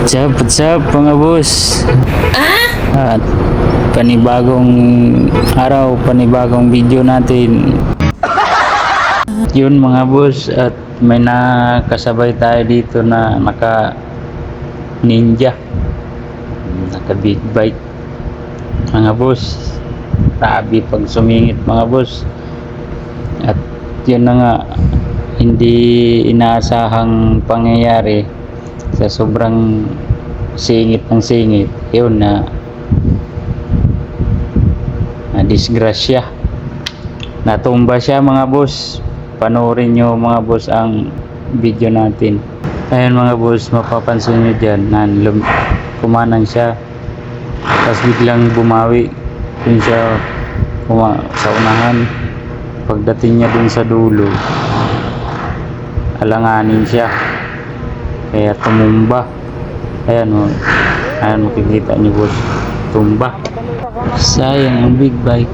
What's up mga boss? At panibagong araw, panibagong video natin. Yun mga boss, at may nakasabay tayo dito na naka ninja, naka big bike mga boss. Grabe pag sumingit mga boss. At yun na nga, hindi inaasahang pangyayari sa sobrang singit ng singit, yun na disgrasya, natumba siya mga boss. Panoorin nyo mga boss ang video natin. Ayun mga boss, mapapansin nyo dyan na kumanan siya, tapos biglang bumawi dun siya sa unahan. Pagdating niya dun sa dulo, alanganin siya, kaya tumumba. Ayan o, ayan, makikita niyo boss, tumba. Sayang ang big bike.